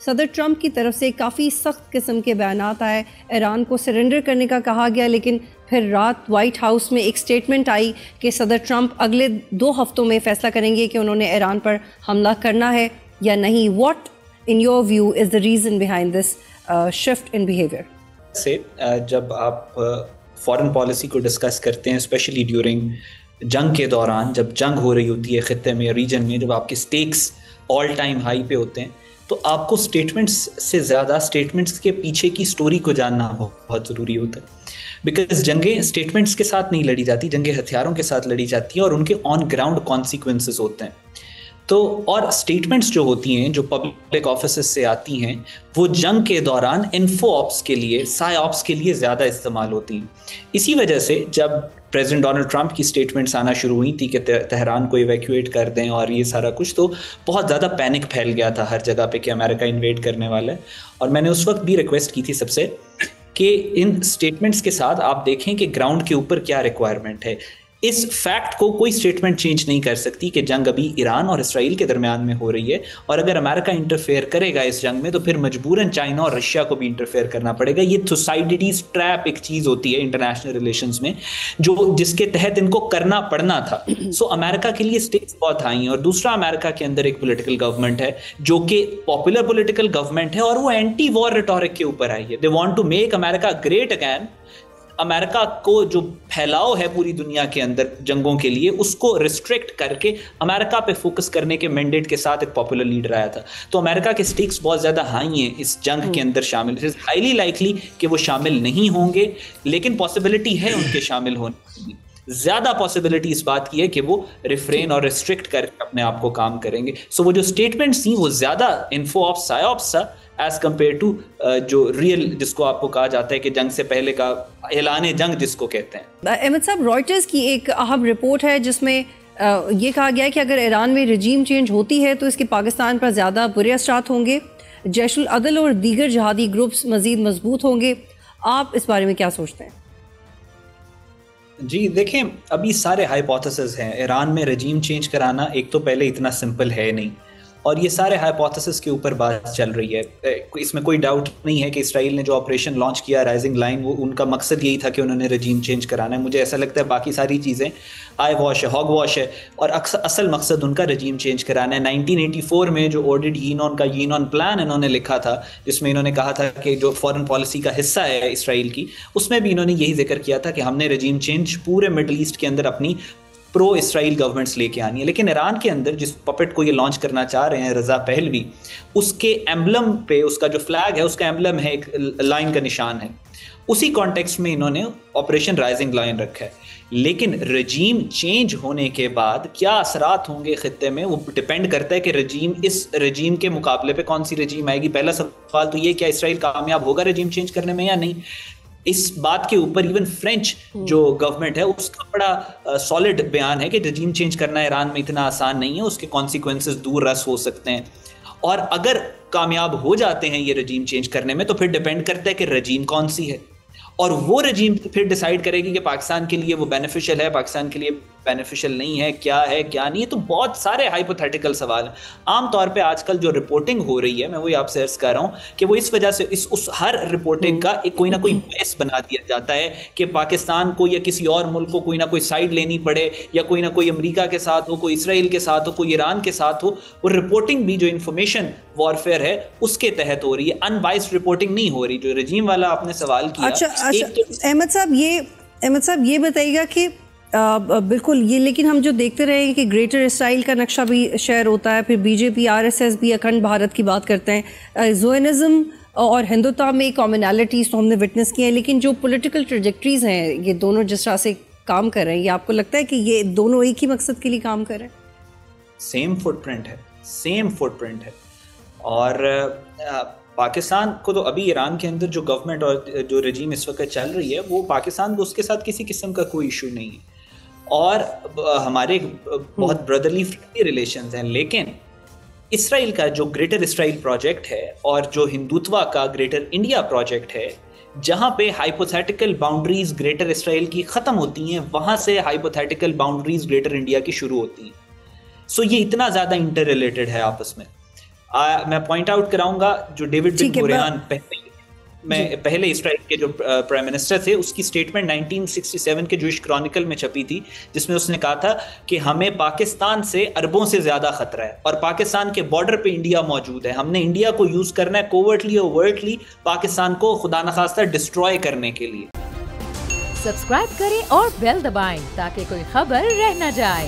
सदर ट्रंप की तरफ से काफ़ी सख्त किस्म के बयानात आए, ईरान को सरेंडर करने का कहा गया, लेकिन फिर रात वाइट हाउस में एक स्टेटमेंट आई कि सदर ट्रंप अगले 2 हफ्तों में फ़ैसला करेंगे कि उन्होंने ईरान पर हमला करना है या नहीं। What in your view is the reason behind this shift in behaviour? से जब आप फॉरेन पॉलिसी को डिस्कस करते हैं, स्पेशली ड्यूरिंग जंग के दौरान, जब जंग हो रही होती है ख़ित्ते में, रीजन में, जब आपके स्टेक्स ऑल टाइम हाई पे होते हैं, तो आपको स्टेटमेंट्स से ज़्यादा स्टेटमेंट्स के पीछे की स्टोरी को जानना बहुत ज़रूरी होता है। बिकॉज जंगें स्टेटमेंट्स के साथ नहीं लड़ी जाती, जंगें हथियारों के साथ लड़ी जाती हैं और उनके ऑन ग्राउंड कॉन्सिक्वेंसेस होते हैं। तो और स्टेटमेंट्स जो होती हैं, जो पब्लिक ऑफिसेस से आती हैं, वो जंग के दौरान इन्फो ऑप्स के लिए, साई ऑप्स के लिए ज़्यादा इस्तेमाल होती हैं। इसी वजह से जब प्रेसिडेंट डोनाल्ड ट्रंप की स्टेटमेंट्स आना शुरू हुई थी कि तेहरान को इवैक्यूएट कर दें और ये सारा कुछ, तो बहुत ज़्यादा पैनिक फैल गया था हर जगह पे कि अमेरिका इन्वेड करने वाला है। और मैंने उस वक्त भी रिक्वेस्ट की थी सबसे कि इन स्टेटमेंट्स के साथ आप देखें कि ग्राउंड के ऊपर क्या रिक्वायरमेंट है। इस फैक्ट को कोई स्टेटमेंट चेंज नहीं कर सकती कि जंग अभी ईरान और इसराइल के दरमियान में हो रही है, और अगर अमेरिका इंटरफेयर करेगा इस जंग में तो फिर मजबूरन चाइना और रशिया को भी इंटरफेयर करना पड़ेगा। ये थुसाइडिटीज ट्रैप एक चीज़ होती है इंटरनेशनल रिलेशंस में, जो जिसके तहत इनको करना पड़ना था। सो अमेरिका के लिए स्टेक्स बहुत हाई हैं। और दूसरा, अमेरिका के अंदर एक पॉलिटिकल गवर्नमेंट है जो कि पॉपुलर पॉलिटिकल गवर्नमेंट है और वो एंटी वॉर रिटोरिक के ऊपर आई है। They want to make America great again. America को जो फैलाव है पूरी दुनिया के अंदर जंगों के लिए, उसको रिस्ट्रिक्ट करके अमेरिका पे फोकस करने के मैंडेट के साथ एक पॉपुलर लीडर आया था। तो अमेरिका के स्टेक्स बहुत ज़्यादा हाई हैं इस जंग के अंदर शामिल। इट इज़ हाईली लाइकली कि वो शामिल नहीं होंगे, लेकिन पॉसिबिलिटी है उनके शामिल होने की। ज़्यादा पॉसिबिलिटी इस बात की है कि वो रिफ्रेन और रिस्ट्रिक्ट करके अपने आप को काम करेंगे। सो वो जो स्टेटमेंट्स थी वो ज़्यादा इन्फो ऑफ साइऑप्स था एज कम्पेयर टू जो रियल, जिसको आपको कहा जाता है कि जंग से पहले का ऐलान जंग जिसको कहते हैं। अहमद साहब, रॉयटर्स की एक अहम रिपोर्ट है जिसमें ये कहा गया है कि अगर ईरान में रजीम चेंज होती है तो इसके पाकिस्तान पर ज़्यादा बुरे असरात होंगे, जैशुल अदल और दीगर जहादी ग्रुप्स मज़ीद मजबूत होंगे। आप इस बारे में क्या सोचते हैं? जी देखें, अभी सारे हाइपोथेसिस हैं। ईरान में रजीम चेंज कराना एक तो पहले इतना सिंपल है नहीं, और ये सारे हाइपोथेसिस के ऊपर बात चल रही है। इसमें कोई डाउट नहीं है कि इसराइल ने जो ऑपरेशन लॉन्च किया राइजिंग लाइन, वो उनका मकसद यही था कि उन्होंने रजीम चेंज कराना है। मुझे ऐसा लगता है बाकी सारी चीज़ें आई वॉश है, हॉग वॉश है, और असल मकसद उनका रजीम चेंज कराना है। 1984 में जो ऑर्डिड यीनॉन का यीनॉन प्लान इन्होंने लिखा था, जिसमें इन्होंने कहा था कि जो फॉरेन पॉलिसी का हिस्सा है इसराइल की, उसमें भी इन्होंने यही जिक्र किया था कि हमने रजीम चेंज पूरे मिडल ईस्ट के अंदर अपनी प्रो इसराइल गवर्नमेंट्स लेके आनी है। लेकिन ईरान के अंदर जिस पपेट को ये लॉन्च करना चाह रहे हैं रज़ा पहलवी, उसके एम्बलम पे, उसका जो फ्लैग है, उसका एम्बलम है, एक लाइन का निशान है। उसी कॉन्टेक्स्ट में इन्होंने ऑपरेशन राइजिंग लाइन रखा है। लेकिन रजीम चेंज होने के बाद क्या असरात होंगे खित्ते में, वो डिपेंड करता है कि रजीम, इस रजीम के मुकाबले पे कौन सी रजीम आएगी। पहला सवाल तो ये, क्या इसराइल कामयाब होगा रजीम चेंज करने में या नहीं। इस बात के ऊपर इवन फ्रेंच जो गवर्नमेंट है उसका बड़ा सॉलिड बयान है कि रजीम चेंज करना ईरान में इतना आसान नहीं है, उसके कॉन्सिक्वेंसेस दूर रस हो सकते हैं। और अगर कामयाब हो जाते हैं ये रजीम चेंज करने में, तो फिर डिपेंड करता है कि रजीम कौन सी है, और वो रजीम फिर डिसाइड करेगी कि पाकिस्तान के लिए वो बेनिफिशियल है, पाकिस्तान के लिए बेनिफिशियल नहीं है, क्या है क्या नहीं है। तो बहुत सारे हाइपोथेटिकल सवाल हैं। आमतौर पे आजकल जो रिपोर्टिंग हो रही है, मैं वही आपसे अर्ज कर रहा हूँ कि वो इस वजह से उस हर रिपोर्टिंग का एक कोई ना कोई बेस बना दिया जाता है कि पाकिस्तान को या किसी और मुल्क को कोई ना कोई साइड लेनी पड़े, या कोई ना कोई अमेरिका के साथ हो, कोई इसराइल के साथ हो, कोई ईरान के साथ हो। वो रिपोर्टिंग भी जो इंफॉर्मेशन वॉरफेयर है उसके तहत हो रही है, अनबाइस्ड रिपोर्टिंग नहीं हो रही। जो रजीम वाला आपने सवाल किया। अच्छा, अहमद साहब ये बताइएगा कि बिल्कुल ये, लेकिन हम जो देखते रहे हैं कि ग्रेटर इसराइल का नक्शा भी शेयर होता है, फिर बीजेपी आरएसएस भी अखंड भारत की बात करते हैं, ज़ोनिज़्म और हिंदुत्व में कॉमनैलिटीज़ तो हमने विटनेस की हैं, लेकिन जो पॉलिटिकल ट्रैजेक्टरीज हैं ये दोनों जिस तरह से काम कर रहे हैं, ये आपको लगता है कि ये दोनों एक ही मकसद के लिए काम कर रहे हैं? सेम फुटप्रिंट है। और पाकिस्तान को तो अभी ईरान के अंदर जो गवर्नमेंट और जो रजीम इस वक्त चल रही है, वो पाकिस्तान को उसके साथ किसी किस्म का कोई इशू नहीं है, और हमारे बहुत ब्रदरली फ्रेंडली रिलेशंस हैं। लेकिन इसराइल का जो ग्रेटर इसराइल प्रोजेक्ट है और जो हिंदुत्व का ग्रेटर इंडिया प्रोजेक्ट है, जहाँ पे हाइपोथेटिकल बाउंड्रीज ग्रेटर इसराइल की ख़त्म होती हैं, वहाँ से हाइपोथेटिकल बाउंड्रीज ग्रेटर इंडिया की शुरू होती हैं। सो ये इतना ज़्यादा इंटर रिलेटेड है आपस में। मैं पॉइंट आउट कराऊंगा जो डेविड बिन गुरियन पहले इसराइल के जो प्राइम मिनिस्टर थे, उसकी स्टेटमेंट 1967 के जूइश क्रॉनिकल में छपी थी, जिसमें उसने कहा था कि हमें पाकिस्तान से अरबों से ज्यादा खतरा है और पाकिस्तान के बॉर्डर पे इंडिया मौजूद है, हमने इंडिया को यूज करना है कोवर्टली और ओवरटली पाकिस्तान को खुदा न खास्ता डिस्ट्रॉय करने के लिए। सब्सक्राइब करें और बेल दबाएं ताकि कोई खबर रह न जाए।